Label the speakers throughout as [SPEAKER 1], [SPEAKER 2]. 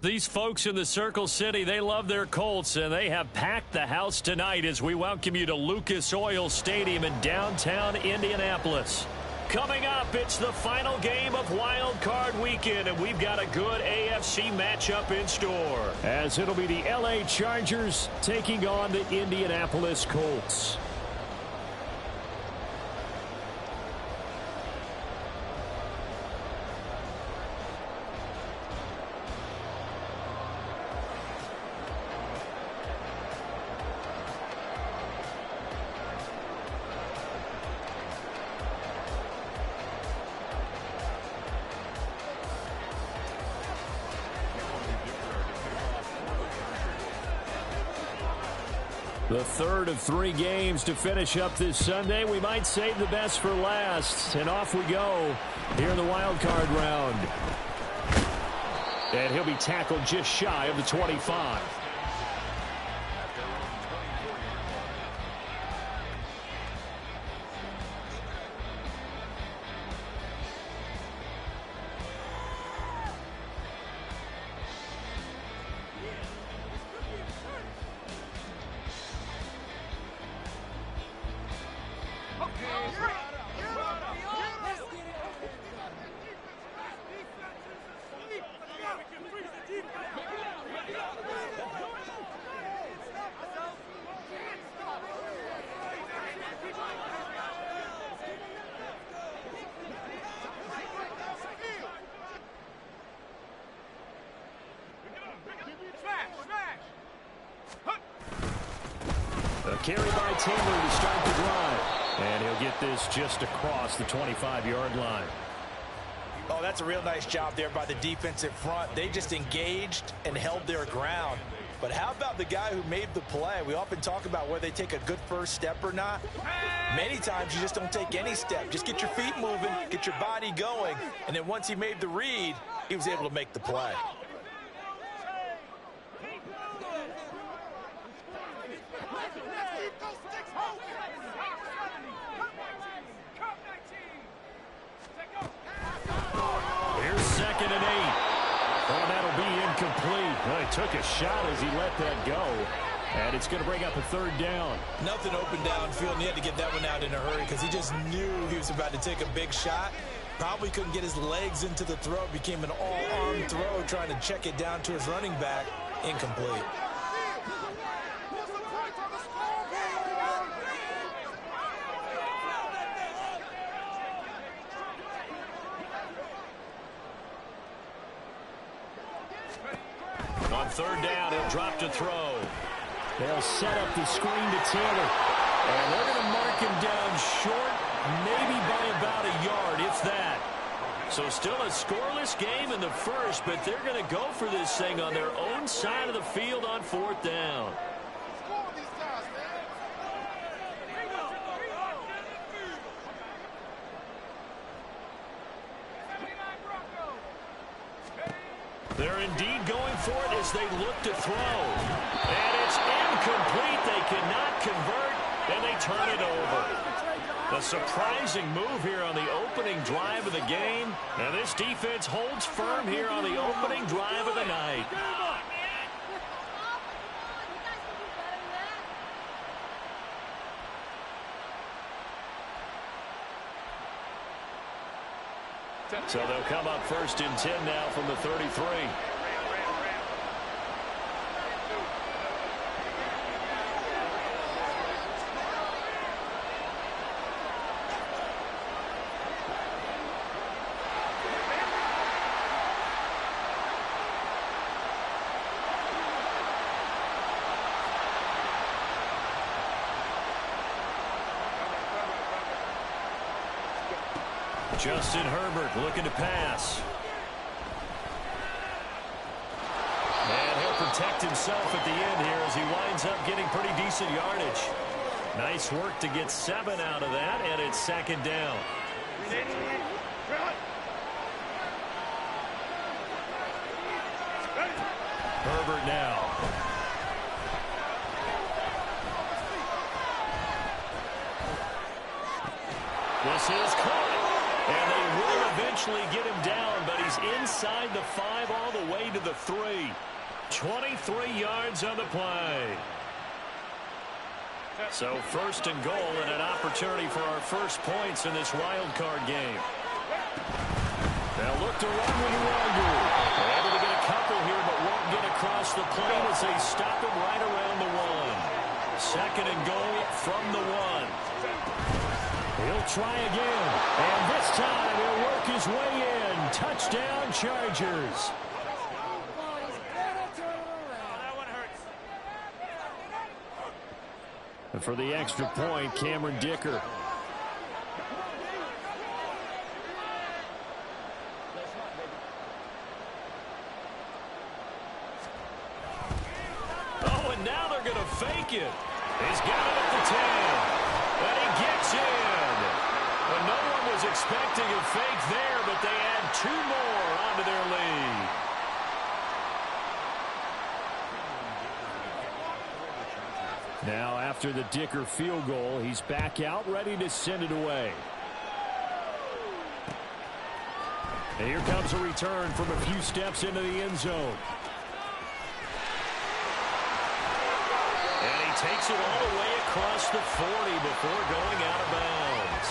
[SPEAKER 1] These folks in the Circle City, they love their Colts, and they have packed the house tonight as we welcome you to Lucas Oil Stadium in downtown Indianapolis. Coming up, it's the final game of Wild Card Weekend, and we've got a good AFC matchup in store, as it'll be the LA Chargers taking on the Indianapolis Colts. The third of 3 games to finish up this Sunday. We might save the best for last. And off we go here in the wild card round. And he'll be tackled just shy of the 25. A carry by Taylor to start the drive. And he'll get this just across the 25-yard line.
[SPEAKER 2] Oh, that's a real nice job there by the defensive front. They just engaged and held their ground. But how about the guy who made the play? We often talk about whether they take a good first step or not. Many times you just don't take any step. Just get your feet moving, get your body going. And then once he made the read, he was able to make the play.
[SPEAKER 1] Took a shot as he let that go, and it's going to bring up a third down.
[SPEAKER 2] Nothing open downfield, and he had to get that one out in a hurry because he just knew he was about to take a big shot. Probably couldn't get his legs into the throw. Became an all-arm throw, trying to check it down to his running back. Incomplete. On third down, he'll drop to throw.
[SPEAKER 1] They'll set up the screen to Taylor. And they're going to mark him down short, maybe by about a yard, if that. So still a scoreless game in the first, but they're going to go for this thing on their own side of the field on fourth down. They're indeed going for it as they look to throw. And it's incomplete. They cannot convert, and they turn it over. A surprising move here on the opening drive of the game. And this defense holds firm here on the opening drive of the night. So they'll come up first and 10 now from the 33. Justin Herbert looking to pass. And he'll protect himself at the end here as he winds up getting pretty decent yardage. Nice work to get 7 out of that, and it's second down. Herbert now. This is caught. And they will eventually get him down, but he's inside the 5 all the way to the 3. 23 yards on the play. So first and goal and an opportunity for our first points in this wild card game. They'll look to run with Wangu. Able to get a couple here, but won't get across the plane as they stop him right around the 1. Second and goal from the 1. He'll try again, and this time he'll work his way in. Touchdown, Chargers. And for the extra point, Cameron Dicker. Oh, and now they're going to fake it. He's got it at the 10. And he gets in. Well, no one was expecting a fake there, but they add 2 more onto their lead. Now, after the Dicker field goal, he's back out, ready to send it away. And here comes a return from a few steps into the end zone. And he takes it all the way across the 40 before going out of bounds.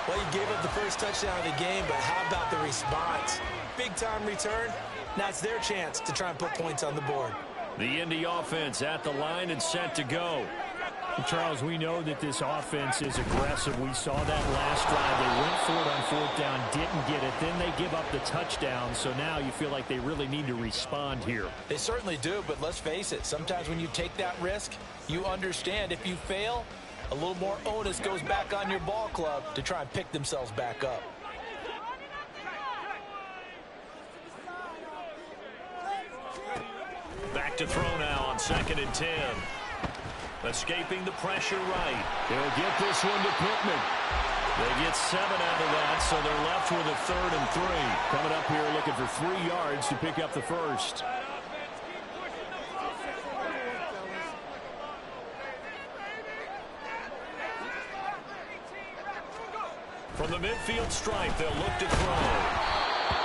[SPEAKER 2] Well, you gave up the first touchdown of the game, but how about the response? Big-time return. Now it's their chance to try and put points on the board.
[SPEAKER 1] The Indy offense at the line and set to go.
[SPEAKER 3] Charles, we know that this offense is aggressive. We saw that last drive. They went for it on 4th down, didn't get it. Then they give up the touchdown. So now you feel like they really need to respond here.
[SPEAKER 2] They certainly do, but let's face it. Sometimes when you take that risk, you understand if you fail, a little more onus goes back on your ball club to try and pick themselves back up.
[SPEAKER 1] Back to throw now on 2nd and 10. Escaping the pressure right. He'll get this one to Pittman. They get 7 out of that, so they're left with a 3rd and 3.
[SPEAKER 3] Coming up here looking for 3 yards to pick up the first.
[SPEAKER 1] From the midfield stripe, they'll look to throw.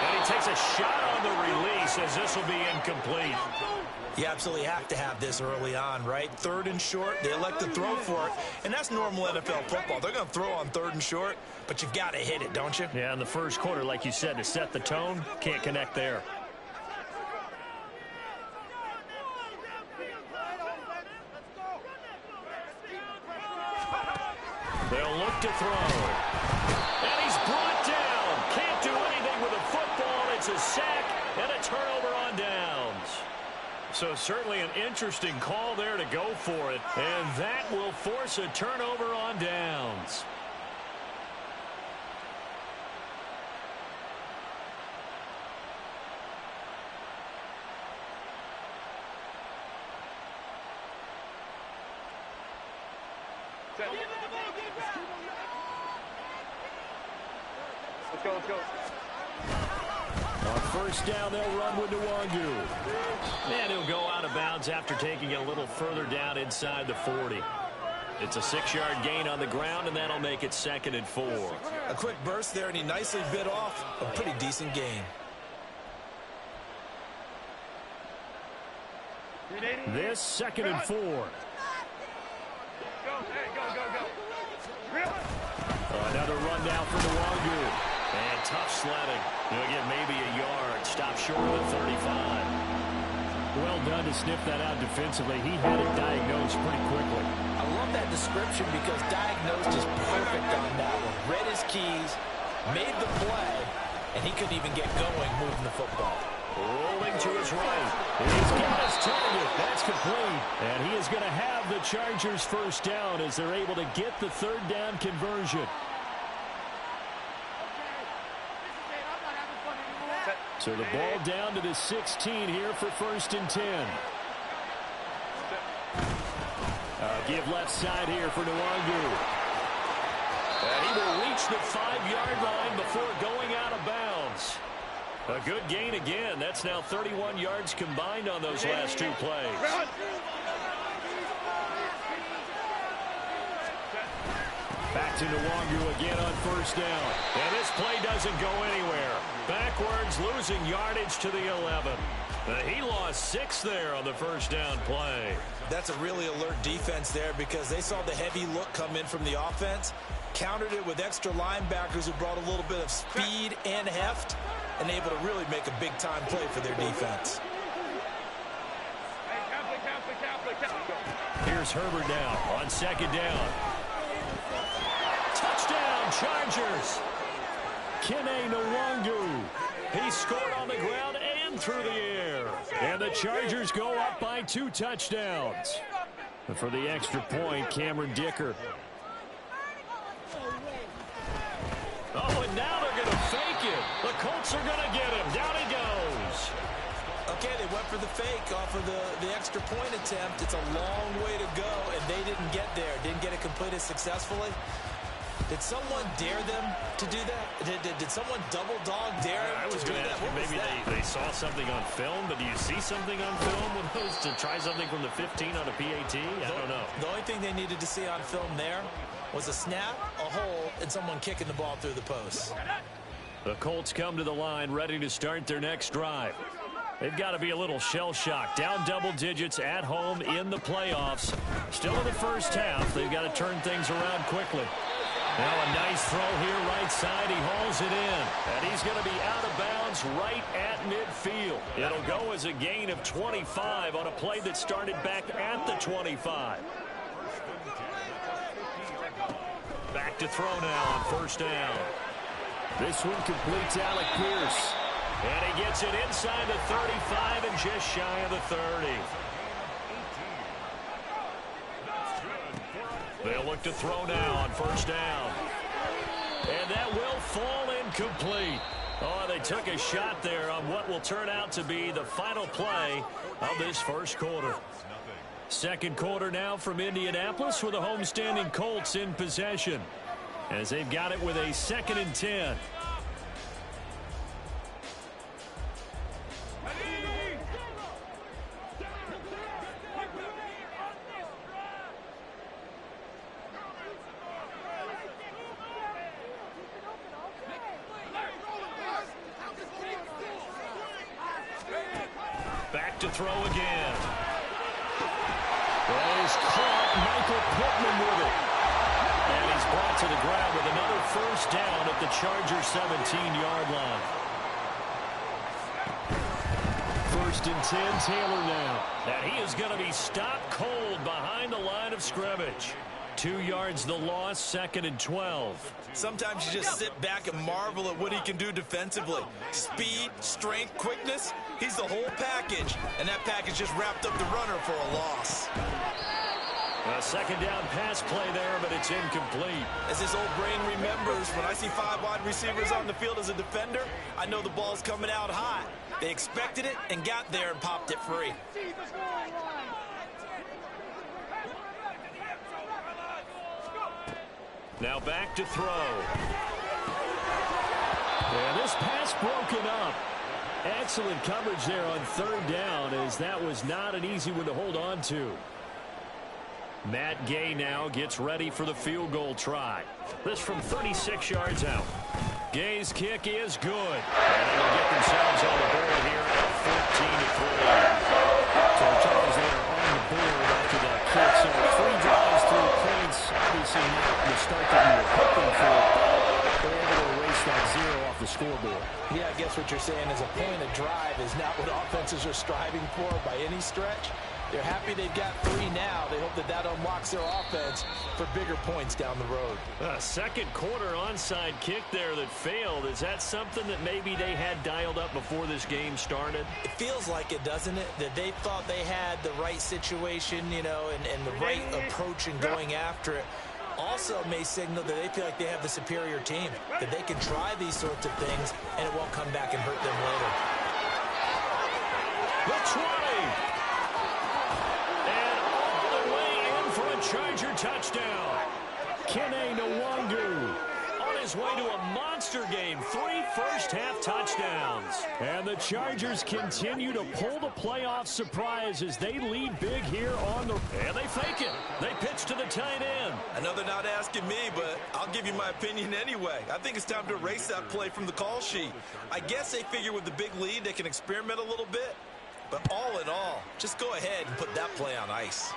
[SPEAKER 1] And he takes a shot on the release as this will be incomplete.
[SPEAKER 2] You absolutely have to have this early on, right? 3rd and short, they elect to throw for it, and that's normal NFL football. They're going to throw on 3rd and short, but you've got to hit it, don't you?
[SPEAKER 1] Yeah, in the first quarter, like you said, to set the tone, can't connect there. They'll look to throw. And he's brought down. Can't do anything with a football. It's a sack and a turnover on downs. So certainly an interesting call there to go for it. And that will force a turnover on downs.
[SPEAKER 4] Let's go, let's go.
[SPEAKER 1] On 1st down, they'll run with Nwangu. And he'll go out of bounds after taking it a little further down inside the 40. It's a 6-yard gain on the ground, and that'll make it 2nd and 4.
[SPEAKER 2] A quick burst there, and he nicely bit off a pretty decent gain.
[SPEAKER 3] This 2nd and 4.
[SPEAKER 4] Go, hey, go.
[SPEAKER 1] Another run down for Nwangu. And tough sledding. He'll get maybe a yard. Stop short of the 35.
[SPEAKER 3] Well done to sniff that out defensively. He had it diagnosed pretty quickly.
[SPEAKER 2] I love that description because diagnosed is perfect on that one. Read his keys, made the play, and he couldn't even get going moving the football.
[SPEAKER 1] Rolling to his right.
[SPEAKER 3] He's got his target. That's complete. And he is going to have the Chargers 1st down as they're able to get the 3rd down conversion. So the ball down to the 16 here for 1st and 10. Give left side here for Nwangu.
[SPEAKER 1] And he will reach the 5-yard line before going out of bounds. A good gain again. That's now 31 yards combined on those last 2 plays.
[SPEAKER 3] Back to Nwangu again on first down.
[SPEAKER 1] And this play doesn't go anywhere. Backwards, losing yardage to the 11. He lost 6 there on the first down play.
[SPEAKER 2] That's a really alert defense there because they saw the heavy look come in from the offense, countered it with extra linebackers who brought a little bit of speed and heft, and able to really make a big-time play for their defense.
[SPEAKER 1] Here's Herbert now on second down. Touchdown, Chargers.
[SPEAKER 3] Kene Nwangu. He scored on the ground and through the air. And the Chargers go up by 2 touchdowns. And for the extra point, Cameron Dicker.
[SPEAKER 1] Oh, and now they're going to fake it. The Colts are going to get him. Down he goes.
[SPEAKER 2] Okay, they went for the fake off of the extra point attempt. It's a long way to go, and they didn't get there. Didn't get it completed successfully. Did someone dare them to do that? Did someone double dog dare them
[SPEAKER 1] I was going to ask you, maybe they saw something on film, but do you see something on film with those to try something from the 15 on a PAT? I don't know.
[SPEAKER 2] The only thing they needed to see on film there was a snap, a hold, and someone kicking the ball through the post.
[SPEAKER 1] The Colts come to the line ready to start their next drive. They've got to be a little shell-shocked. Down double digits at home in the playoffs. Still in the first half. They've got to turn things around quickly. Now a nice throw here right side. He hauls it in. And he's going to be out of bounds right at midfield. It'll go as a gain of 25 on a play that started back at the 25. Back to throw now on first down.
[SPEAKER 3] This one completes Alec Pierce.
[SPEAKER 1] And he gets it inside the 35 and just shy of the 30. They'll look to throw now on first down. And that will fall incomplete. Oh, they took a shot there on what will turn out to be the final play of this first quarter. Second quarter now from Indianapolis with the homestanding Colts in possession, as they've got it with a 2nd and 10. Back to throw again.
[SPEAKER 3] He's caught Michael Pittman with it.
[SPEAKER 1] And he's brought to the ground with another first down at the Chargers 17-yard line.
[SPEAKER 3] 1st and 10, Taylor now.
[SPEAKER 1] And he is going to be stopped cold behind the line of scrimmage. 2 yards the loss, 2nd and 12.
[SPEAKER 2] Sometimes you just sit back and marvel at what he can do defensively. Speed, strength, quickness. He's the whole package. And that package just wrapped up the runner for a loss.
[SPEAKER 1] A 2nd down pass play there, but it's incomplete.
[SPEAKER 2] As his old brain remembers, when I see 5 wide receivers on the field as a defender, I know the ball's coming out hot. They expected it and got there and popped it free.
[SPEAKER 1] Now back to throw.
[SPEAKER 3] And this pass broken up. Excellent coverage there on 3rd down, as that was not an easy one to hold on to.
[SPEAKER 1] Matt Gay now gets ready for the field goal try. This from 36 yards out. Gay's kick is good. And they'll get themselves on the board here at 14-3.
[SPEAKER 3] So the Chargers there on the board after that kick. So 3 drives, 3 points. Obviously not the start that you were hoping for. They're able to erase that 0 off the scoreboard.
[SPEAKER 2] Yeah, I guess what you're saying is a point of drive is not what offenses are striving for by any stretch. They're happy they've got 3 now. They hope that that unlocks their offense for bigger points down the road.
[SPEAKER 1] Second quarter onside kick there that failed. Is that something that maybe they had dialed up before this game started?
[SPEAKER 2] It feels like it, doesn't it? That they thought they had the right situation, you know, and the right approach in going after it. Also may signal that they feel like they have the superior team, that they can try these sorts of things and it won't come back and hurt them later.
[SPEAKER 1] The try. Charger touchdown.
[SPEAKER 3] Kene Nwangu
[SPEAKER 1] on his way to a monster game. 3 first-half touchdowns.
[SPEAKER 3] And the Chargers continue to pull the playoff surprise as they lead big here on the...
[SPEAKER 1] And they fake it. They pitch to the tight end.
[SPEAKER 2] I know they're not asking me, but I'll give you my opinion anyway. I think it's time to erase that play from the call sheet. I guess they figure with the big lead they can experiment a little bit. But all in all, just go ahead and put that play on ice.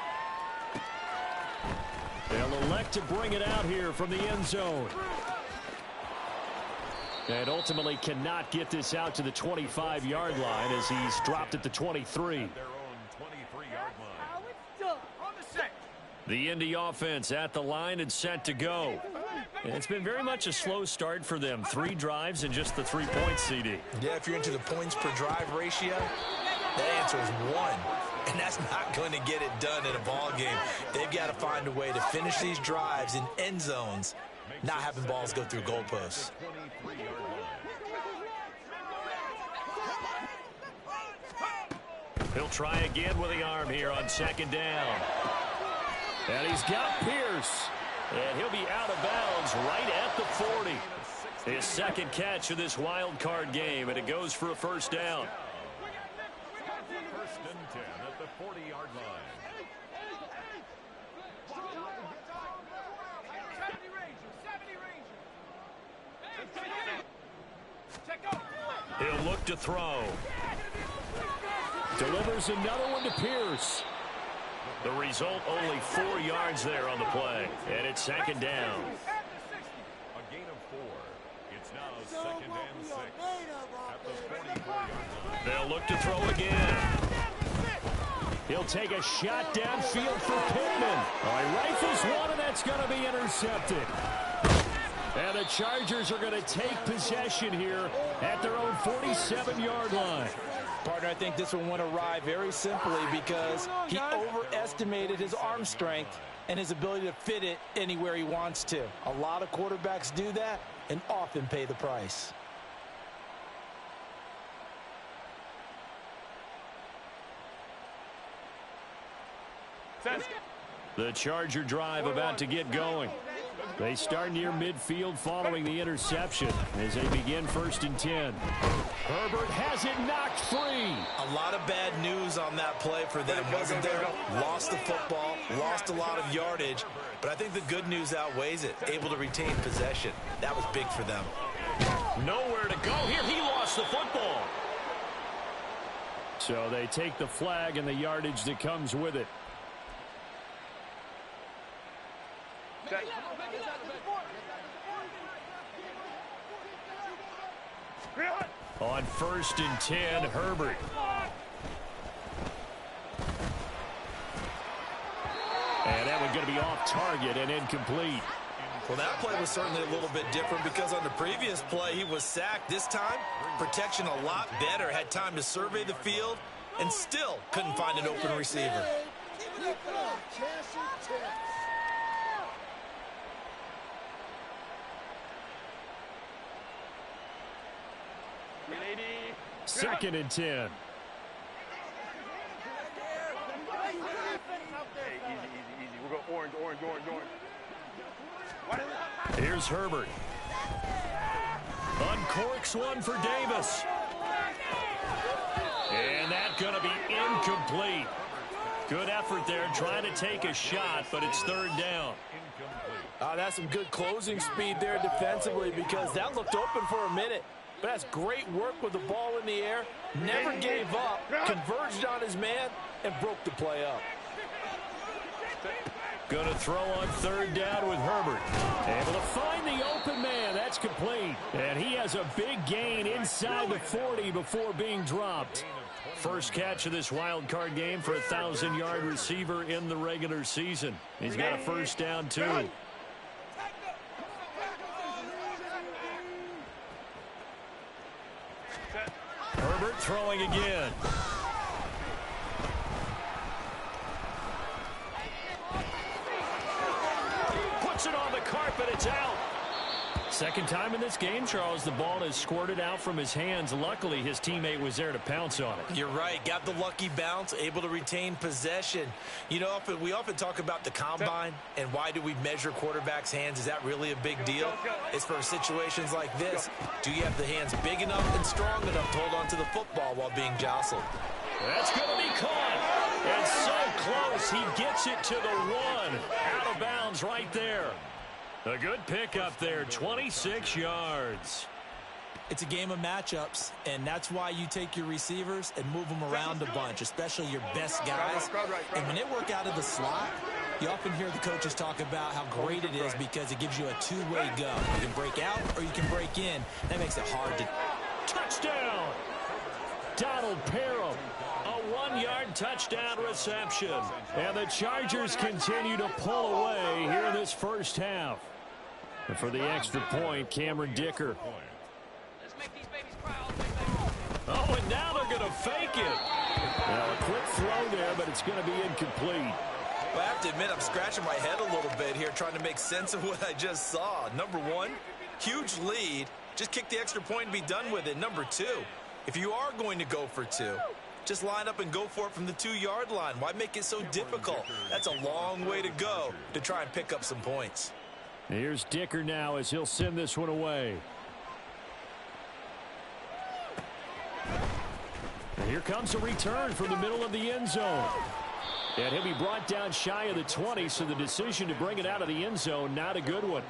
[SPEAKER 3] They'll elect to bring it out here from the end zone. And ultimately cannot get this out to the 25-yard line as he's dropped at the 23. The Indy offense at the line and set to go. And it's been very much a slow start for them. 3 drives and just the 3 points, CD.
[SPEAKER 2] Yeah, if you're into the points per drive ratio, that answer is 1. And that's not going to get it done in a ball game. They've got to find a way to finish these drives in end zones, not having balls go through goalposts.
[SPEAKER 1] He'll try again with the arm here on second down.
[SPEAKER 3] And he's got Pierce.
[SPEAKER 1] And he'll be out of bounds right at the 40. His second catch of this wild card game, and it goes for a first down.
[SPEAKER 5] First and 10 at the 40-yard line.
[SPEAKER 1] He'll look to throw.
[SPEAKER 3] Delivers another one to Pierce.
[SPEAKER 1] The result, only 4 yards there on the play. And it's second down.
[SPEAKER 5] A gain of 4. It's now second and 6 at the 44-yard line.
[SPEAKER 1] They'll look to throw again.
[SPEAKER 3] He'll take a shot downfield for Pittman. Oh, he rifles one, and that's going to be intercepted. And the Chargers are going to take possession here at their own 47-yard line.
[SPEAKER 2] Partner, I think this one went awry very simply because he overestimated his arm strength and his ability to fit it anywhere he wants to. A lot of quarterbacks do that and often pay the price.
[SPEAKER 3] The Charger drive about to get going. They start near midfield following the interception as they begin first and 10. Herbert has it knocked free.
[SPEAKER 2] A lot of bad news on that play for them, wasn't there? Lost the football, lost a lot of yardage, but I think the good news outweighs it. Able to retain possession. That was big for them.
[SPEAKER 1] Nowhere to go here. He lost the football.
[SPEAKER 3] So they take the flag and the yardage that comes with it.
[SPEAKER 1] On first and 10, Herbert.
[SPEAKER 3] And that one's going to be off target and incomplete.
[SPEAKER 2] Well, that play was certainly a little bit different because on the previous play, he was sacked. This time, protection a lot better. Had time to survey the field and still couldn't find an open receiver.
[SPEAKER 3] Second and 10.
[SPEAKER 4] Hey, easy. We'll go orange.
[SPEAKER 1] Here's Herbert. Uncorks one for Davis. And that's going to be incomplete. Good effort there trying to take a shot, but it's third down.
[SPEAKER 2] That's some good closing speed there defensively because that looked open for a minute. But that's great work with the ball in the air. Never gave up, converged on his man, and broke the play up.
[SPEAKER 1] Going to throw on third down with Herbert.
[SPEAKER 3] Able to find the open man. That's complete. And he has a big gain inside the 40 before being dropped.
[SPEAKER 1] First catch of this wild card game for a 1,000-yard receiver in the regular season. He's got a first down, too. Herbert throwing again. Puts it on the carpet. It's out.
[SPEAKER 3] Second time in this game, Charles, the ball has squirted out from his hands. Luckily, his teammate was there to pounce on it.
[SPEAKER 2] You're right. Got the lucky bounce, able to retain possession. You know, we often talk about the combine and why do we measure quarterbacks' hands. Is that really a big deal? It's for situations like this. Do you have the hands big enough and strong enough to hold on to the football while being jostled?
[SPEAKER 1] That's going to be caught. And so close. He gets it to the 1. Out of bounds downs right there. A good pickup there, 26 yards.
[SPEAKER 2] It's a game of matchups, and that's why you take your receivers and move them around a bunch, especially your best guys. And when they work out of the slot, you often hear the coaches talk about how great it is because it gives you a two-way go. You can break out or you can break in. That makes it hard to...
[SPEAKER 1] Touchdown! Donald Parham. A 1-yard touchdown reception. And the Chargers continue to pull away here in this first half. And for the extra point, Cameron Dicker. Oh, and now they're going to fake it. Now a quick throw there, but it's going to be incomplete.
[SPEAKER 2] Well, I have to admit, I'm scratching my head a little bit here trying to make sense of what I just saw. Number one, huge lead. Just kick the extra point and be done with it. Number two, if you are going to go for two, just line up and go for it from the 2-yard line. Why make it so difficult? That's a long way to go to try and pick up some points.
[SPEAKER 1] Here's Dicker now as he'll send this one away. And here comes a return from the middle of the end zone. And he'll be brought down shy of the 20, so the decision to bring it out of the end zone, not a good one.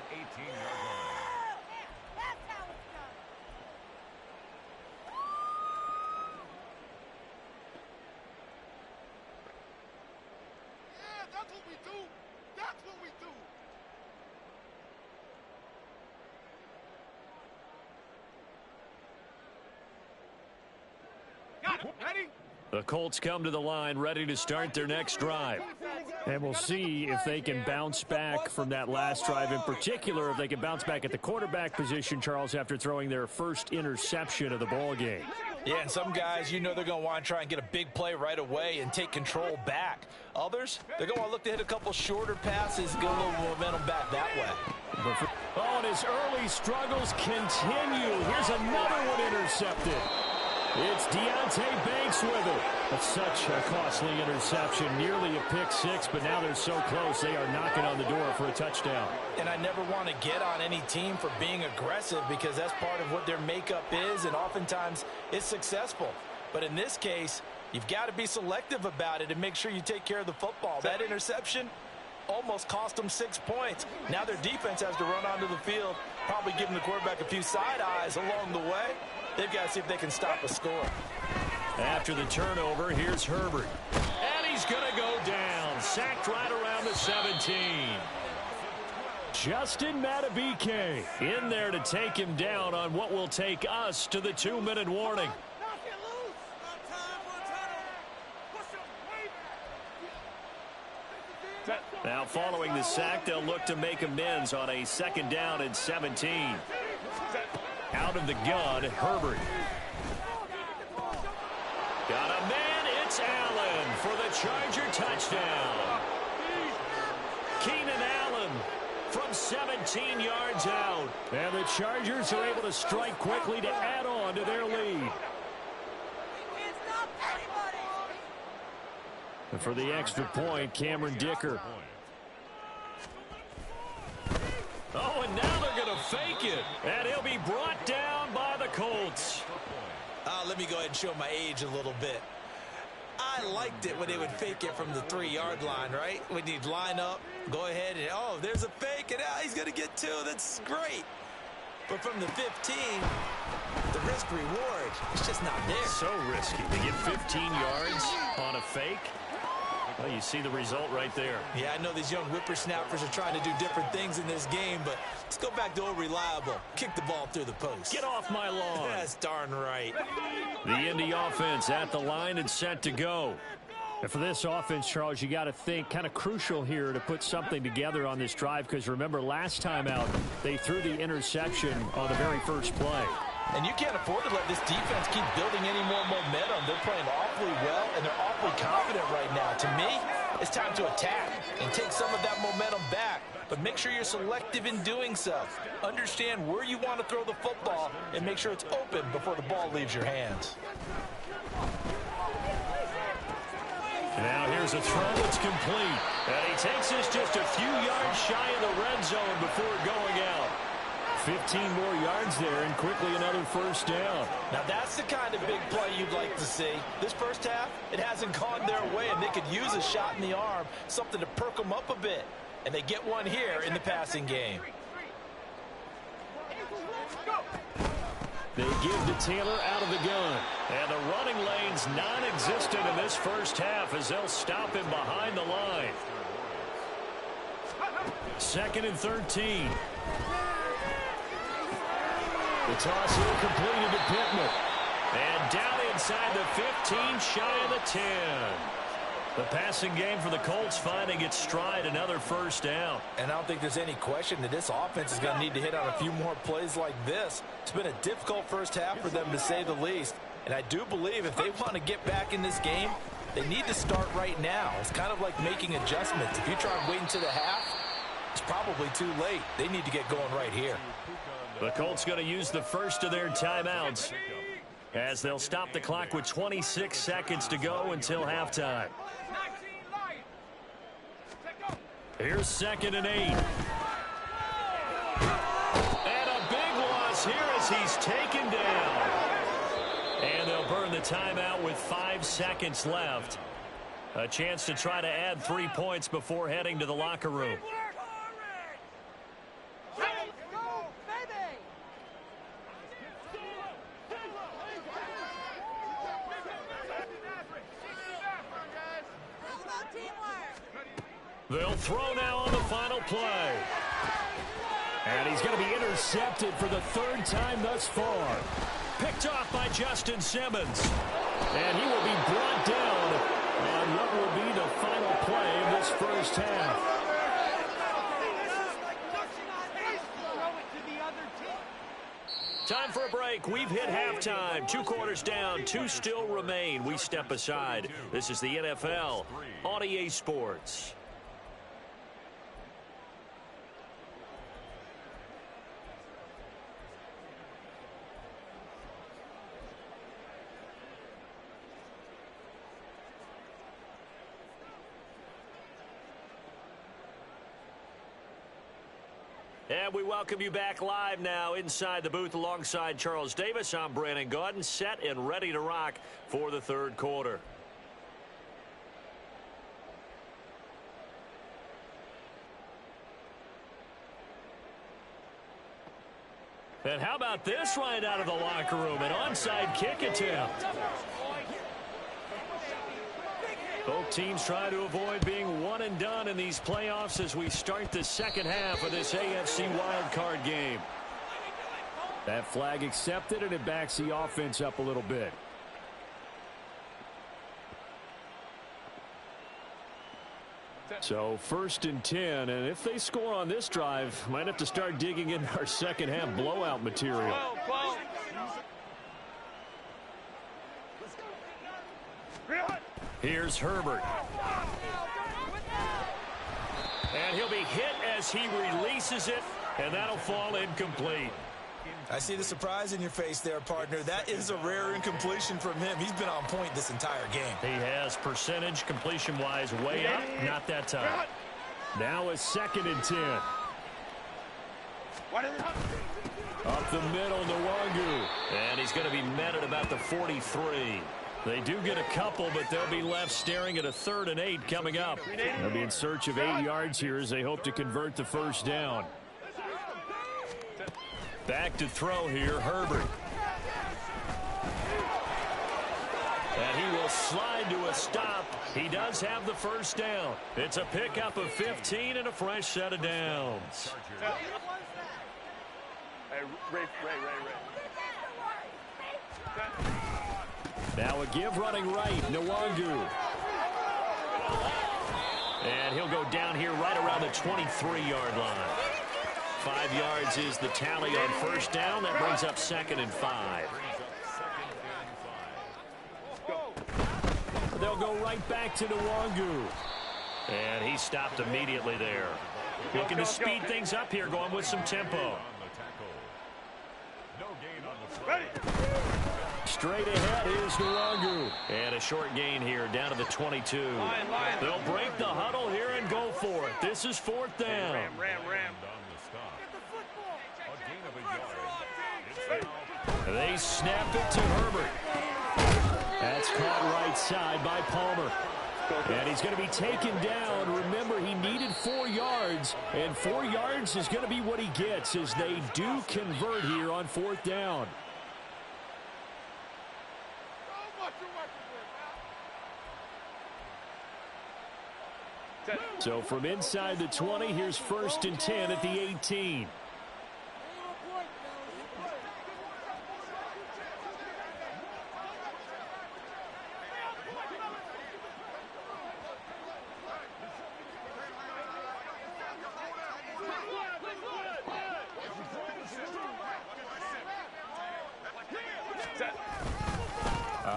[SPEAKER 1] The Colts come to the line ready to start their next drive. And we'll see if they can bounce back from that last drive. In particular, if they can bounce back at the quarterback position, Charles, after throwing their first interception of the ball game.
[SPEAKER 2] Yeah, and some guys, you know they're going to want to try and get a big play right away and take control back. Others, they're going to look to hit a couple shorter passes, get a little momentum back that way.
[SPEAKER 1] Oh, and his early struggles continue. Here's another one intercepted. It's Deontay Banks with it. That's such a costly interception, nearly a pick six, but now they're so close they are knocking on the door for a touchdown.
[SPEAKER 2] And I never want to get on any team for being aggressive because that's part of what their makeup is, and oftentimes it's successful. But in this case, you've got to be selective about it and make sure you take care of the football. That interception almost cost them 6 points. Now their defense has to run onto the field, probably giving the quarterback a few side eyes along the way. They've got to see if they can stop a score.
[SPEAKER 1] After the turnover, here's Herbert. And he's going to go down. Sacked right around the 17. Justin Madubuike in there to take him down on what will take us to the 2-minute warning. Now following the sack, they'll look to make amends on a 2nd down and 17. Out of the gun, Herbert. Got a man, it's Allen for the Charger touchdown. Keenan Allen from 17 yards out. And the Chargers are able to strike quickly to add on to their lead. And for the extra point, Cameron Dicker. Oh, and now they're going to fake it. And he'll be brought down by the Colts.
[SPEAKER 2] Let me go ahead and show my age a little bit. I liked it when they would fake it from the 3-yard line, right? When you'd line up, go ahead and, oh, there's a fake, and he's going to get 2. That's great. But from the 15, the risk-reward, it's just not there.
[SPEAKER 1] So risky to get 15 yards on a fake. Well, you see the result right there.
[SPEAKER 2] Yeah, I know these young whippersnappers are trying to do different things in this game, but let's go back to old reliable. Kick the ball through the post.
[SPEAKER 1] Get off my lawn.
[SPEAKER 2] That's darn right.
[SPEAKER 1] The Indy offense at the line and set to go. And for this offense, Charles, you got to think kind of crucial here to put something together on this drive, because remember last time out they threw the interception on the very first play.
[SPEAKER 2] And you can't afford to let this defense keep building any more momentum. They're playing awfully well, and they're awfully confident right now. To me, it's time to attack and take some of that momentum back. But make sure you're selective in doing so. Understand where you want to throw the football and make sure it's open before the ball leaves your hands.
[SPEAKER 1] Now here's a throw that's complete. And he takes us just a few yards shy of the red zone before going out. 15 more yards there and quickly another first down.
[SPEAKER 2] Now that's the kind of big play you'd like to see. This first half, it hasn't gone their way, and they could use a shot in the arm, something to perk them up a bit. And they get one here in the passing game.
[SPEAKER 1] They give to Taylor out of the gun. And the running lane's non-existent in this first half as they'll stop him behind the line. 2nd and 13. The toss here completed to Pittman. And down inside the 15, shy of the 10. The passing game for the Colts finding its stride, another first down.
[SPEAKER 2] And I don't think there's any question that this offense is going to need to hit on a few more plays like this. It's been a difficult first half for them, to say the least. And I do believe if they want to get back in this game, they need to start right now. It's kind of like making adjustments. If you try and wait until the half, it's probably too late. They need to get going right here.
[SPEAKER 1] The Colts going to use the first of their timeouts as they'll stop the clock with 26 seconds to go until halftime. Here's 2nd and 8. And a big loss here as he's taken down. And they'll burn the timeout with 5 seconds left. A chance to try to add 3 points before heading to the locker room. They'll throw now on the final play. And he's going to be intercepted for the 3rd time thus far. Picked off by Justin Simmons. And he will be brought down on what will be the final play of this first half. Time for a break. We've hit halftime. 2 quarters down. 2 still remain. We step aside. This is the NFL on EA Sports. And we welcome you back live now inside the booth alongside Charles Davis. I'm Brandon Gaudin, set and ready to rock for the 3rd quarter. And how about this right out of the locker room? An onside kick attempt. Both teams try to avoid being one and done in these playoffs as we start the second half of this AFC wildcard game. That flag accepted, and it backs the offense up a little bit. So 1st and 10, and if they score on this drive, might have to start digging in our second half blowout material. Here's Herbert. And he'll be hit as he releases it, and that'll fall incomplete.
[SPEAKER 2] I see the surprise in your face there, partner. That is a rare incompletion from him. He's been on point this entire game.
[SPEAKER 1] He has percentage completion-wise way up, not that time. Now a 2nd and 10. Up the middle, Nwangu. And he's going to be met at about the 43. They do get a couple, but they'll be left staring at a 3rd and 8 coming up. They'll be in search of 8 yards here as they hope to convert the first down. Back to throw here, Herbert. And he will slide to a stop. He does have the first down. It's a pickup of 15 and a fresh set of downs.
[SPEAKER 4] Ray.
[SPEAKER 1] Now a give running right, Nwangu. And he'll go down here right around the 23-yard line. 5 yards is the tally on first down. That brings up 2nd and 5. They'll go right back to Nwangu. And he stopped immediately there. Looking to speed things up here, going with some tempo. Straight ahead is Nwangu. And a short gain here down to the 22. They'll break the huddle here and go for it. This is 4th down.
[SPEAKER 4] Ram.
[SPEAKER 1] They snap it to Herbert. That's caught right side by Palmer.
[SPEAKER 3] And he's going to be taken down. Remember, he needed 4 yards, and 4 yards is going to be what he gets as they do convert here on 4th down. So from inside the 20, here's 1st and 10 at the 18.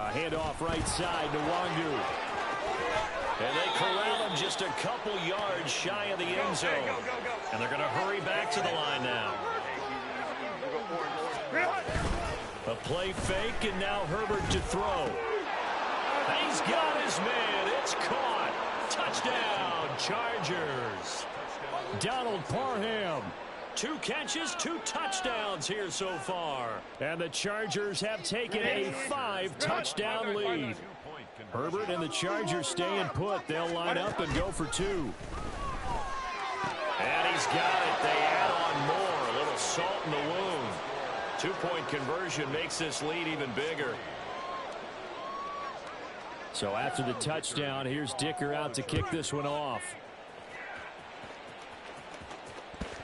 [SPEAKER 3] Handoff right side to Wangu.
[SPEAKER 1] And they corral him just a couple yards shy of the end zone. And they're going to hurry back to the line now. A play fake, and now Herbert to throw. He's got his man. It's caught. Touchdown, Chargers.
[SPEAKER 3] Donald Parham.
[SPEAKER 1] 2 catches, 2 touchdowns here so far.
[SPEAKER 3] And the Chargers have taken a 5-touchdown lead. Herbert and the Chargers staying put. They'll line up and go for 2.
[SPEAKER 1] And he's got it. They add on more. A little salt in the wound. 2-point conversion makes this lead even bigger.
[SPEAKER 3] So after the touchdown, here's Dicker out to kick this one off.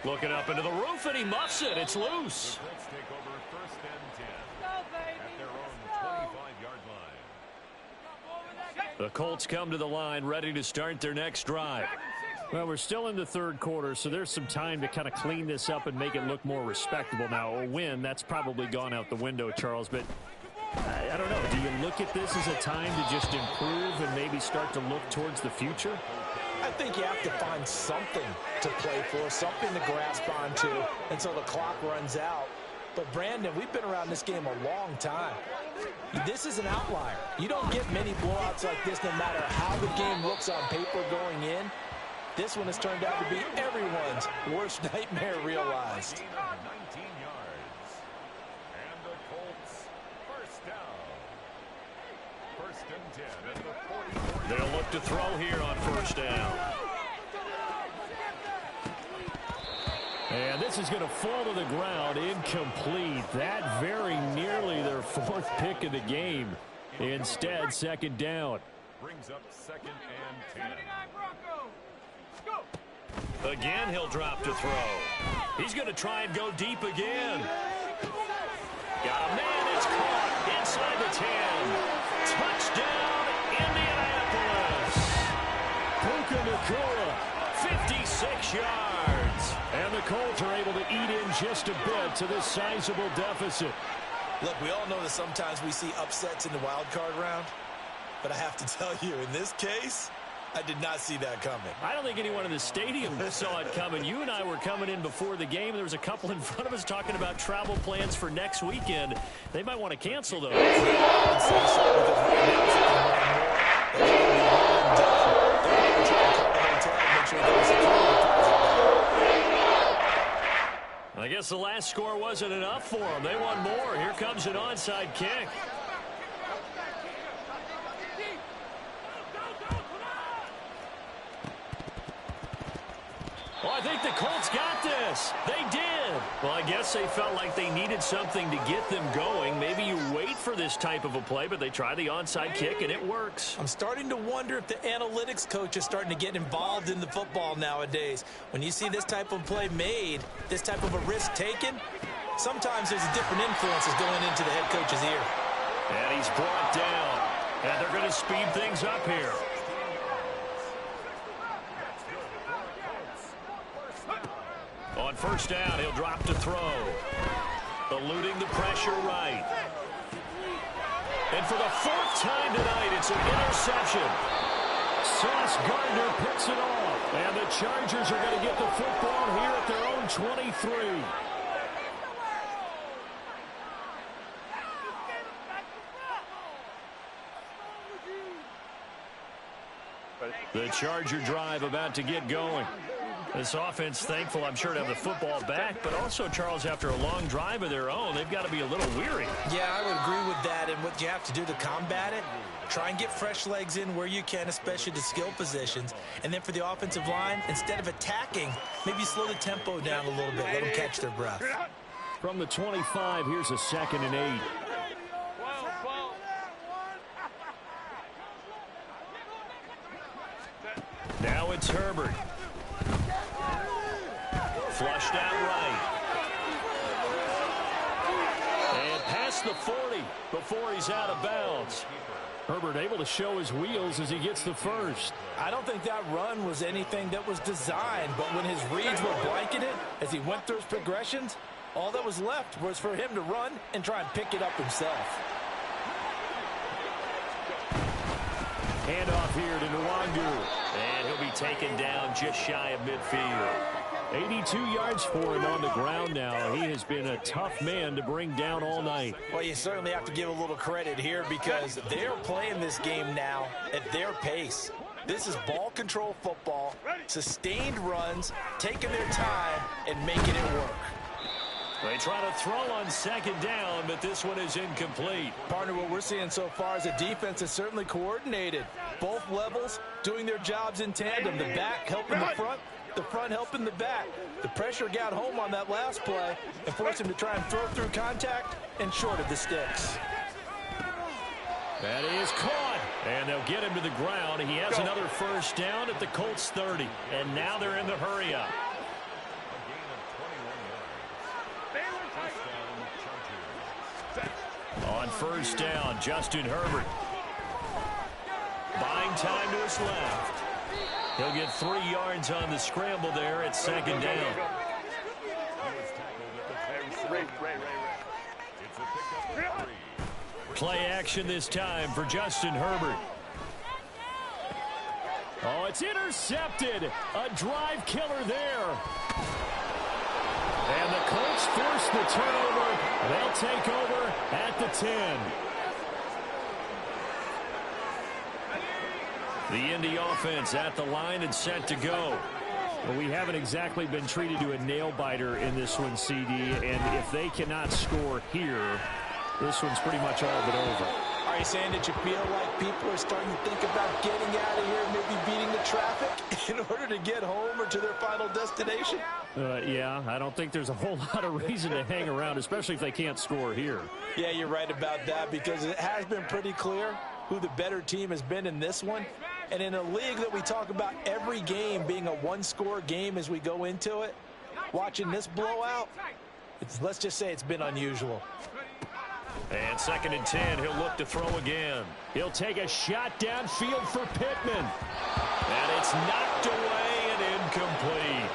[SPEAKER 1] Looking up into the roof, and he muffs it. It's loose.
[SPEAKER 5] The Colts take over 1st and 10 at their own 25-yard line.
[SPEAKER 1] The Colts come to the line, ready to start their next drive.
[SPEAKER 3] Well, we're still in the 3rd quarter, so there's some time to kind of clean this up and make it look more respectable. Now, a win, that's probably gone out the window, Charles, but I don't know. Do you look at this as a time to just improve and maybe start to look towards the future?
[SPEAKER 2] I think you have to find something to play for, something to grasp onto until the clock runs out. But, Brandon, we've been around this game a long time. This is an outlier. You don't get many blowouts like this no matter how the game looks on paper going in. This one has turned out to be everyone's worst nightmare realized.
[SPEAKER 5] 19 yards. And the Colts, 1st down. 1st and 10 at the 44.
[SPEAKER 1] They'll look to throw here on 1st down.
[SPEAKER 3] And this is going to fall to the ground, incomplete. That very nearly their 4th pick of the game. Instead, 2nd down.
[SPEAKER 5] Brings up 2nd and 10.
[SPEAKER 1] Again, he'll drop to throw. He's going to try and go deep again. Got a man. It's caught inside the 10. Touchdown, Indianapolis.
[SPEAKER 3] Puka Nacua,
[SPEAKER 1] 56 yards.
[SPEAKER 3] And the Colts are able to eat in just a bit to this sizable deficit.
[SPEAKER 2] Look, we all know that sometimes we see upsets in the wild card round. But I have to tell you, in this case, I did not see that coming.
[SPEAKER 1] I don't think anyone in the stadium saw it coming. You and I were coming in before the game. There was a couple in front of us talking about travel plans for next weekend. They might want to cancel those. I guess the last score wasn't enough for them. They want more. Here comes an onside kick. Well, I think the Colts got this. They did. Well, I guess they felt like they needed something to get them going. Maybe you wait for this type of a play, but they try the onside kick, and it works.
[SPEAKER 2] I'm starting to wonder if the analytics coach is starting to get involved in the football nowadays. When you see this type of play made, this type of a risk taken, sometimes there's different influences going into the head coach's ear.
[SPEAKER 1] And he's brought down. And they're going to speed things up here. On 1st down, he'll drop to throw. Eluding the pressure right. And for the 4th time tonight, it's an interception.
[SPEAKER 3] Sauce Gardner picks it off. And the Chargers are going to get the football here at their own 23. The Charger drive about to get going.
[SPEAKER 1] This offense thankful, I'm sure, to have the football back, but also, Charles, after a long drive of their own, they've got to be a little weary.
[SPEAKER 2] Yeah, I would agree with that, and what you have to do to combat it, try and get fresh legs in where you can, especially to skill positions. And then for the offensive line, instead of attacking, maybe slow the tempo down a little bit, let them catch their breath.
[SPEAKER 3] From the 25, here's a 2nd and 8.
[SPEAKER 1] Now it's Herbert. Flushed out right. And past the 40 before he's out of bounds.
[SPEAKER 3] Herbert able to show his wheels as he gets the first.
[SPEAKER 2] I don't think that run was anything that was designed, but when his reads were blanketed as he went through his progressions, all that was left was for him to run and try and pick it up himself.
[SPEAKER 3] Handoff here to Nwangu.
[SPEAKER 1] And he'll be taken down just shy of midfield.
[SPEAKER 3] 82 yards for him on the ground now. He has been a tough man to bring down all night.
[SPEAKER 2] Well, you certainly have to give a little credit here because they're playing this game now at their pace. This is ball control football, sustained runs, taking their time and making it work.
[SPEAKER 1] They try to throw on 2nd down, but this one is incomplete.
[SPEAKER 2] Partner, what we're seeing so far is a defense is certainly coordinated. Both levels doing their jobs in tandem. The back helping the front helping the back. The pressure got home on that last play and forced him to try and throw through contact and short of the sticks.
[SPEAKER 1] That is caught, and they'll get him to the ground. He has another 1st down at the Colts 30, and now they're in the hurry-up. On 1st down, Justin Herbert. Buying time to his left. He'll get 3 yards on the scramble there at 2nd down. Play action this time for Justin Herbert.
[SPEAKER 3] Oh, it's intercepted. A drive killer there. And the Colts force the turnover. They'll take over at the 10.
[SPEAKER 1] The Indy offense at the line and set to go.
[SPEAKER 3] Well, we haven't exactly been treated to a nail-biter in this one, CD. And if they cannot score here, this one's pretty much all but over.
[SPEAKER 2] Are you saying that you feel like people are starting to think about getting out of here, maybe beating the traffic in order to get home or to their final destination?
[SPEAKER 3] Yeah, I don't think there's a whole lot of reason to hang around, especially if they can't score here.
[SPEAKER 2] Yeah, you're right about that because it has been pretty clear who the better team has been in this one. And in a league that we talk about every game being a one-score game as we go into it, watching this blowout, let's just say it's been unusual.
[SPEAKER 1] And 2nd and 10, he'll look to throw again.
[SPEAKER 3] He'll take a shot downfield for Pittman.
[SPEAKER 1] And it's knocked away and incomplete.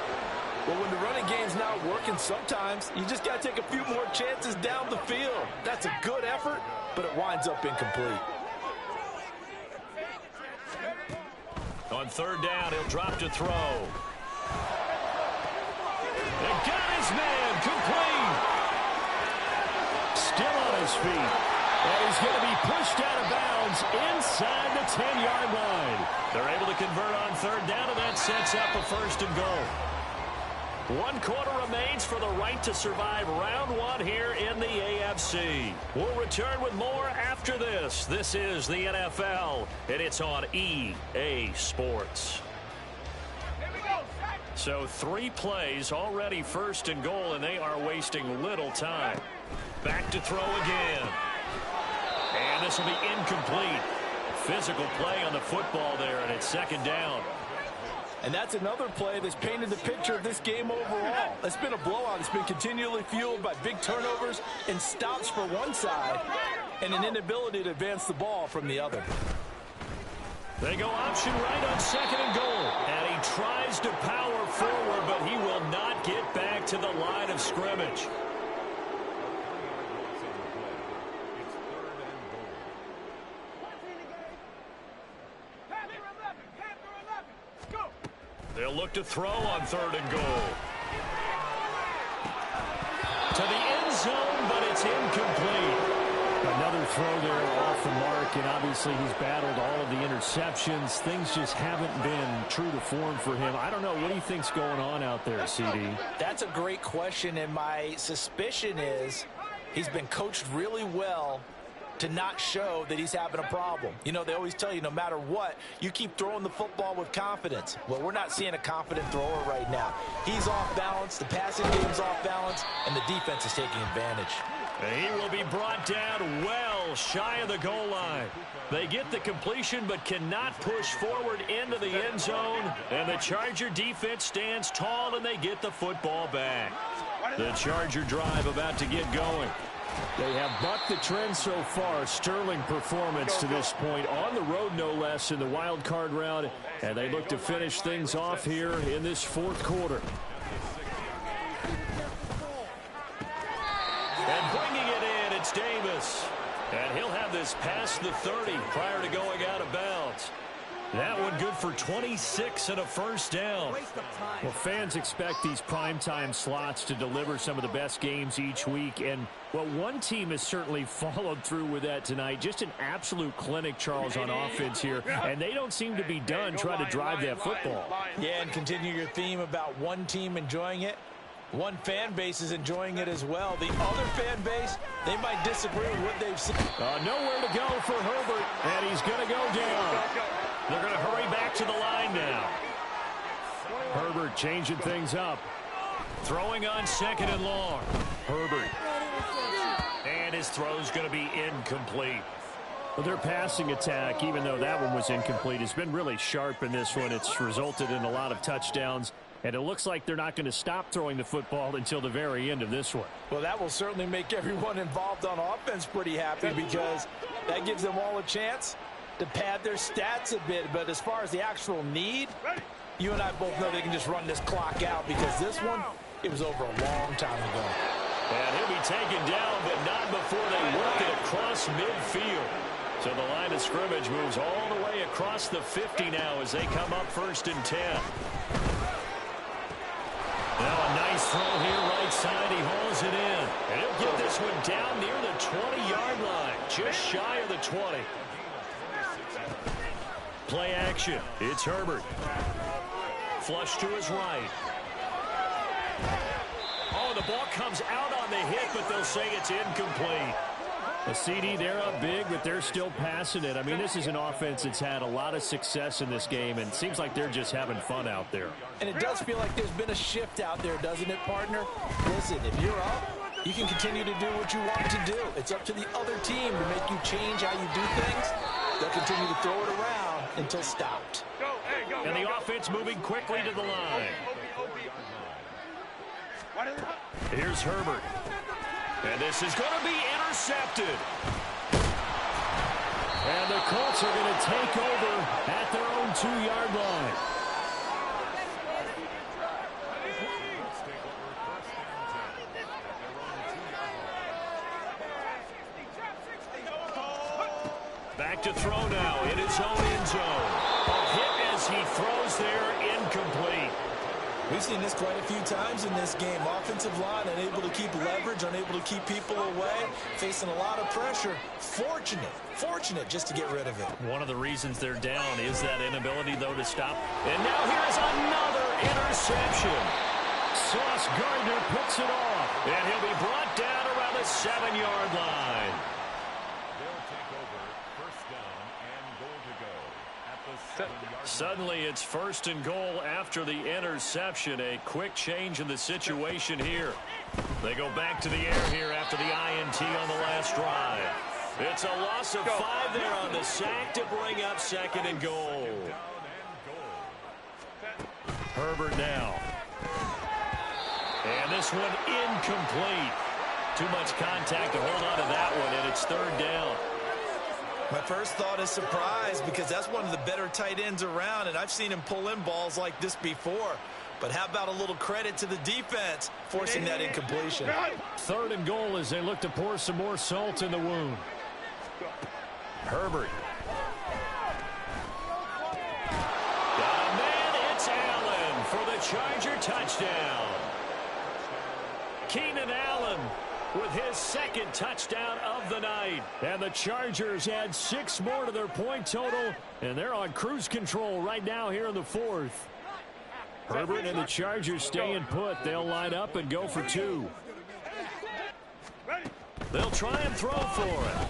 [SPEAKER 2] Well, when the running game's not working, sometimes you just got to take a few more chances down the field. That's a good effort, but it winds up incomplete.
[SPEAKER 1] On 3rd down, he'll drop to throw. They got his man complete.
[SPEAKER 3] Still on his feet. And he's going to be pushed out of bounds inside the 10-yard line.
[SPEAKER 1] They're able to convert on 3rd down, and that sets up a 1st and goal. 1 quarter remains for the right to survive round 1 here in the AFC. We'll return with more after this. This is the NFL, and it's on EA Sports. So 3 plays already 1st and goal, and they are wasting little time. Back to throw again. And this will be incomplete. Physical play on the football there, and it's 2nd down.
[SPEAKER 2] And that's another play that's painted the picture of this game overall. It's been a blowout. It's been continually fueled by big turnovers and stops for one side and an inability to advance the ball from the other.
[SPEAKER 1] They go option right on 2nd and goal. And he tries to power forward, but he will not get back to the line of scrimmage. They'll look to throw on 3rd and goal. To the end zone, but it's incomplete.
[SPEAKER 3] Another throw there off the mark, and obviously he's battled all of the interceptions. Things just haven't been true to form for him. I don't know. What do you think's going on out there, CD?
[SPEAKER 2] That's a great question, and my suspicion is he's been coached really well to not show that he's having a problem. You know, they always tell you no matter what, you keep throwing the football with confidence. Well, we're not seeing a confident thrower right now. He's off balance, the passing game's off balance, and the defense is taking advantage.
[SPEAKER 1] He will be brought down well shy of the goal line. They get the completion but cannot push forward into the end zone. And the Charger defense stands tall and they get the football back. The Charger drive about to get going.
[SPEAKER 3] They have bucked the trend so far. Sterling performance to this point. On the road, no less, in the wild card round. And they look to finish things off here in this fourth quarter.
[SPEAKER 1] And bringing it in, it's Davis. And he'll have this past the 30 prior to going out of bounds. That one good for 26 and a first down.
[SPEAKER 3] Well, fans expect these primetime slots to deliver some of the best games each week. And, well, one team has certainly followed through with that tonight. Just an absolute clinic, Charles, on offense here. And they don't seem to be done trying to drive that football.
[SPEAKER 2] Yeah, and continue your theme about one team enjoying it. One fan base is enjoying it as well. The other fan base, they might disagree with what they've seen.
[SPEAKER 3] Nowhere to go for Herbert, and he's going to go down.
[SPEAKER 1] They're going to hurry back to the line now.
[SPEAKER 3] Herbert changing things up.
[SPEAKER 1] Throwing on second and long.
[SPEAKER 3] Herbert.
[SPEAKER 1] And his throw's going to be incomplete.
[SPEAKER 3] Well, their passing attack, even though that one was incomplete, has been really sharp in this one. It's resulted in a lot of touchdowns. And it looks like they're not going to stop throwing the football until the very end of this one.
[SPEAKER 2] Well, that will certainly make everyone involved on offense pretty happy because that gives them all a chance to pad their stats a bit. But as far as the actual need, you and I both know they can just run this clock out because this one, it was over a long time ago.
[SPEAKER 1] And he'll be taken down, but not before they work it across midfield. So the line of scrimmage moves all the way across the 50 now as they come up 1st and 10. Now a nice throw here right side. He hauls it in. And he'll get this one down near the 20-yard line. Just shy of the 20. Play action. It's Herbert. Flush to his right. Oh, the ball comes out on the hit, but they'll say it's incomplete.
[SPEAKER 3] A CD, they're up big, but they're still passing it. I mean, this is an offense that's had a lot of success in this game, and it seems like they're just having fun out there.
[SPEAKER 2] And it does feel like there's been a shift out there, doesn't it, partner? Listen, if you're up, you can continue to do what you want to do. It's up to the other team to make you change how you do things. They'll continue to throw it around until stopped.
[SPEAKER 1] And the offense moving quickly to the line. Here's Herbert. And this is going to be intercepted.
[SPEAKER 3] And the Colts are going to take over at their own 2-yard line.
[SPEAKER 1] Back to throw now in his own end zone. A hit as he throws there, incomplete.
[SPEAKER 2] We've seen this quite a few times in this game. Offensive line unable to keep leverage, unable to keep people away, facing a lot of pressure. Fortunate just to get rid of it.
[SPEAKER 1] One of the reasons they're down is that inability, though, to stop. And now here's another interception.
[SPEAKER 3] Sauce Gardner puts it off.
[SPEAKER 1] And he'll be brought down around the 7-yard line.
[SPEAKER 5] They'll take over 1st down and goal to go at the 7-yard line.
[SPEAKER 1] Suddenly it's 1st and goal after the interception. A quick change in the situation here. They go back to the air here after the INT on the last drive. It's a loss of 5 there on the sack to bring up 2nd and goal. Herbert now. And this one incomplete. Too much contact to hold on to that one, and it's 3rd down.
[SPEAKER 2] My first thought is surprise because that's one of the better tight ends around, and I've seen him pull in balls like this before. But how about a little credit to the defense forcing that incompletion?
[SPEAKER 3] 3rd and goal as they look to pour some more salt in the wound.
[SPEAKER 1] Herbert. Got a man, it's Allen for the Charger touchdown. Keenan Allen with his second touchdown of the night.
[SPEAKER 3] And the Chargers add 6 more to their point total, and they're on cruise control right now here in the fourth. Herbert and the Chargers staying put. They'll line up and go for 2.
[SPEAKER 1] They'll try and throw for it.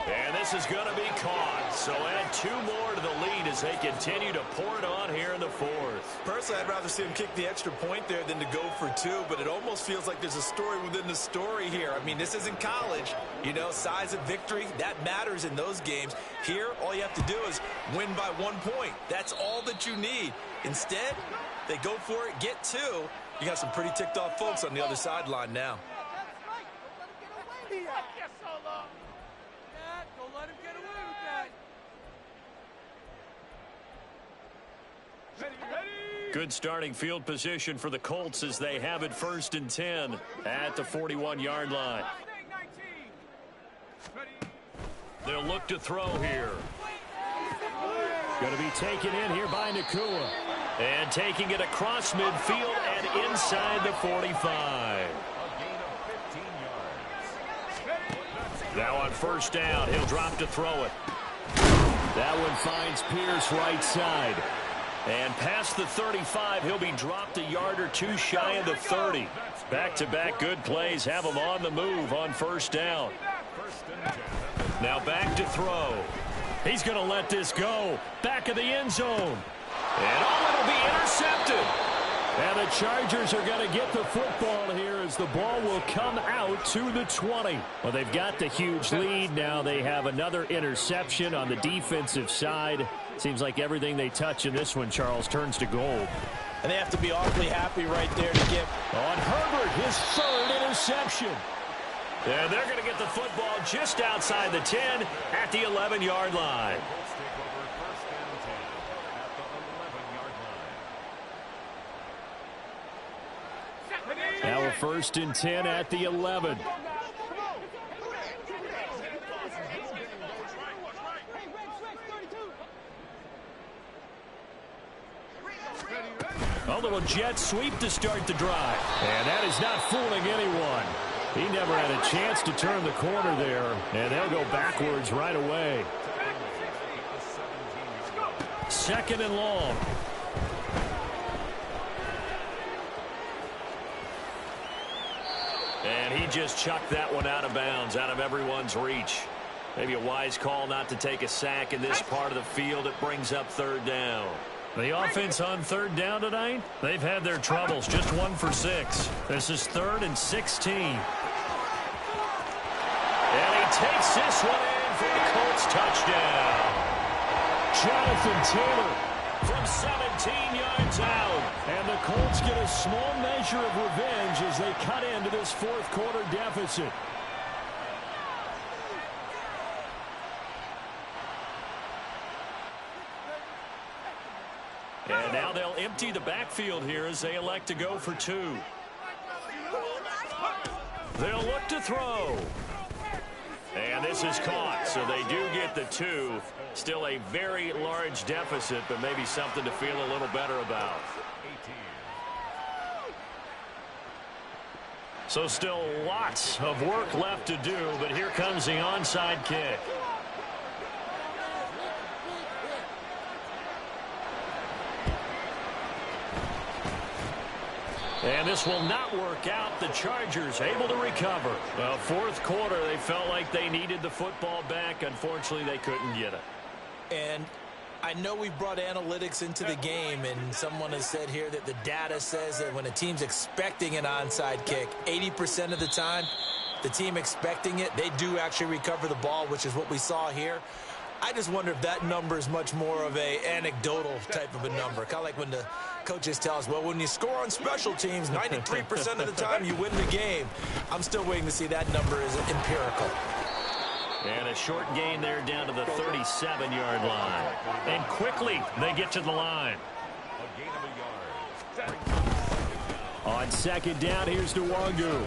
[SPEAKER 1] And this is going to be caught. So add 2 more to the lead as they continue to pour it on here in the fourth.
[SPEAKER 2] Personally, I'd rather see him kick the extra point there than to go for 2, but it almost feels like there's a story within the story here. I mean, this isn't college. You know, size of victory, that matters in those games. Here, all you have to do is win by 1 point. That's all that you need. Instead, they go for it, get 2. You got some pretty ticked off folks on the other sideline now.
[SPEAKER 1] Good starting field position for the Colts as they have it 1st and 10 at the 41-yard line. They'll look to throw here.
[SPEAKER 3] Going to be taken in here by Nakua.
[SPEAKER 1] And taking it across midfield and inside the 45. Now on 1st down, he'll drop to throw it.
[SPEAKER 3] That one finds Pierce right side.
[SPEAKER 1] And past the 35, he'll be dropped a yard or 2 shy of the 30. Back-to-back good plays have him on the move on 1st down. Now back to throw.
[SPEAKER 3] He's going to let this go. Back of the end zone.
[SPEAKER 1] And it'll be intercepted.
[SPEAKER 3] And the Chargers are going to get the football here as the ball will come out to the 20. Well, they've got the huge lead. Now they have another interception on the defensive side. Seems like everything they touch in this one, Charles, turns to gold.
[SPEAKER 2] And they have to be awfully happy right there to get
[SPEAKER 3] on Herbert, his 3rd interception.
[SPEAKER 1] And they're going to get the football just outside the 10 at the 11-yard line.
[SPEAKER 3] Now a 1st and 10 at the 11. A little jet sweep to start the drive. And that is not fooling anyone. He never had a chance to turn the corner there. And they'll go backwards right away. 2nd and long.
[SPEAKER 1] And he just chucked that one out of bounds, out of everyone's reach. Maybe a wise call not to take a sack in this part of the field. It brings up 3rd down.
[SPEAKER 3] The offense on 3rd down tonight, they've had their troubles, just 1 for 6. This is 3rd and 16.
[SPEAKER 1] And he takes this one in for the Colts touchdown.
[SPEAKER 3] Jonathan Taylor
[SPEAKER 1] from 17 yards out.
[SPEAKER 3] And the Colts get a small measure of revenge as they cut into this 4th quarter deficit.
[SPEAKER 1] And now they'll empty the backfield here as they elect to go for 2. They'll look to throw. And this is caught, so they do get the 2. Still a very large deficit, but maybe something to feel a little better about. So still lots of work left to do, but here comes the onside kick. And this will not work out. The Chargers able to recover. Well, 4th quarter, they felt like they needed the football back. Unfortunately, they couldn't get it.
[SPEAKER 2] And I know we brought analytics into the game, and someone has said here that the data says that when a team's expecting an onside kick, 80% of the time, the team expecting it, they do actually recover the ball, which is what we saw here. I just wonder if that number is much more of a anecdotal type of a number. Kind of like when the coaches tell us, well, when you score on special teams, 93% of the time you win the game. I'm still waiting to see that number is empirical.
[SPEAKER 1] And a short gain there down to the 37-yard line. And quickly they get to the line.
[SPEAKER 3] On 2nd down, here's Nwangu.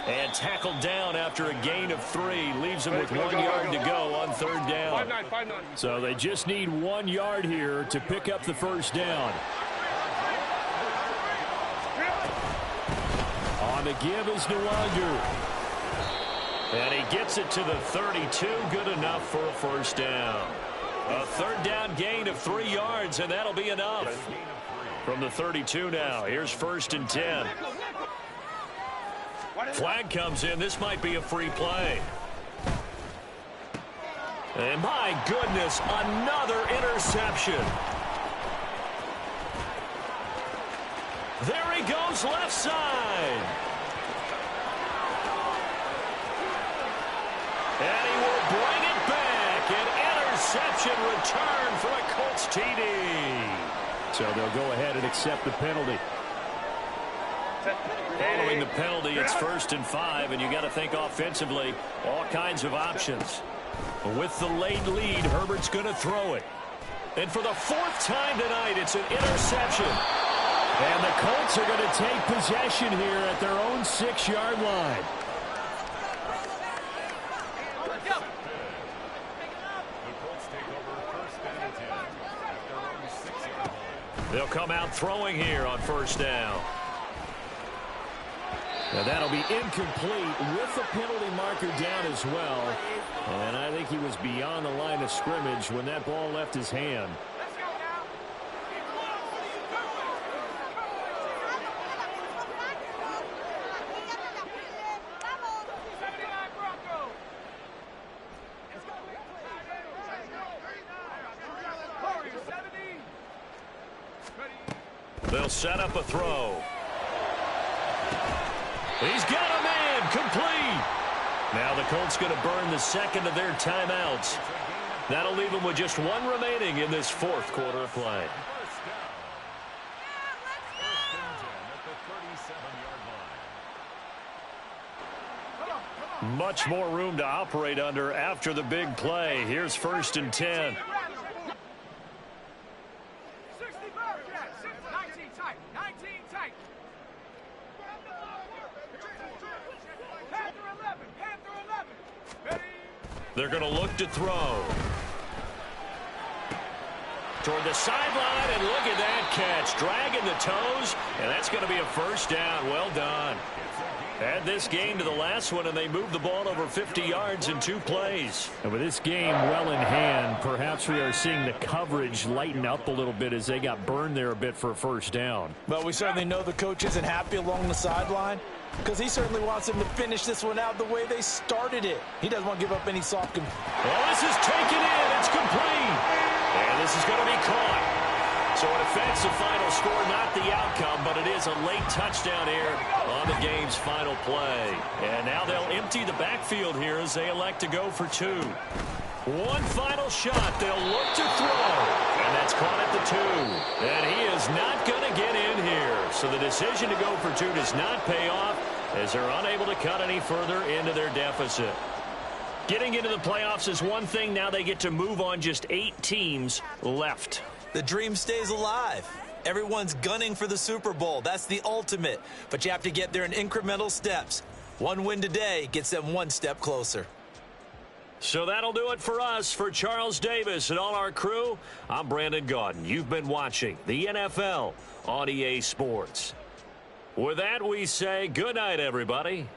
[SPEAKER 1] And tackled down after a gain of 3. Leaves him with 1 yard to go on 3rd down.
[SPEAKER 4] 5-9.
[SPEAKER 3] So they just need 1 yard here to pick up the 1st down. On And the give is Nwangu.
[SPEAKER 1] And he gets it to the 32. Good enough for a first down. A third down gain of 3 yards, and that'll be enough. From the 32 now, here's 1st and 10. Flag comes in. This might be a free play. And my goodness, another interception. There he goes, left side. And he will bring it back. An interception return for a Colts TD.
[SPEAKER 3] So they'll go ahead and accept the penalty.
[SPEAKER 1] Following the penalty, it's 1st and 5, and you got to think offensively, all kinds of options. With the late lead, Herbert's going to throw it. And for the 4th time tonight, it's an interception.
[SPEAKER 3] And the Colts are going to take possession here at their own 6-yard line.
[SPEAKER 1] They'll come out throwing here on 1st down.
[SPEAKER 3] And that'll be incomplete with the penalty marker down as well. And I think he was beyond the line of scrimmage when that ball left his hand.
[SPEAKER 1] They'll set up a throw. He's got a man, complete. Now the Colts going to burn the second of their timeouts. That'll leave them with just 1 remaining in this 4th quarter of play. Much more room to operate under after the big play. Here's 1st and 10. They're going to look to throw. Toward the sideline, and look at that catch. Dragging the toes, and that's going to be a first down. Well done. Add this game to the last one, and they moved the ball over 50 yards in 2 plays.
[SPEAKER 3] And with this game well in hand, perhaps we are seeing the coverage lighten up a little bit as they got burned there a bit for a first down.
[SPEAKER 2] Well, we certainly know the coach isn't happy along the sideline because he certainly wants them to finish this one out the way they started it. He doesn't want to give up any soft.
[SPEAKER 1] Oh, this is taken in. It's complete. And this is going to be caught. So an offensive final score, not the outcome, but it is a late touchdown here on the game's final play. And now they'll empty the backfield here as they elect to go for 2. One final shot. They'll look to throw. And that's caught at the 2. And he is not going to get in here. So the decision to go for 2 does not pay off as they're unable to cut any further into their deficit. Getting into the playoffs is one thing. Now they get to move on. Just 8 teams left.
[SPEAKER 2] The dream stays alive. Everyone's gunning for the Super Bowl. That's the ultimate. But you have to get there in incremental steps. 1 win today gets them 1 step closer.
[SPEAKER 1] So that'll do it for us. For Charles Davis and all our crew, I'm Brandon Gaudin. You've been watching the NFL on EA Sports. With that, we say good night, everybody.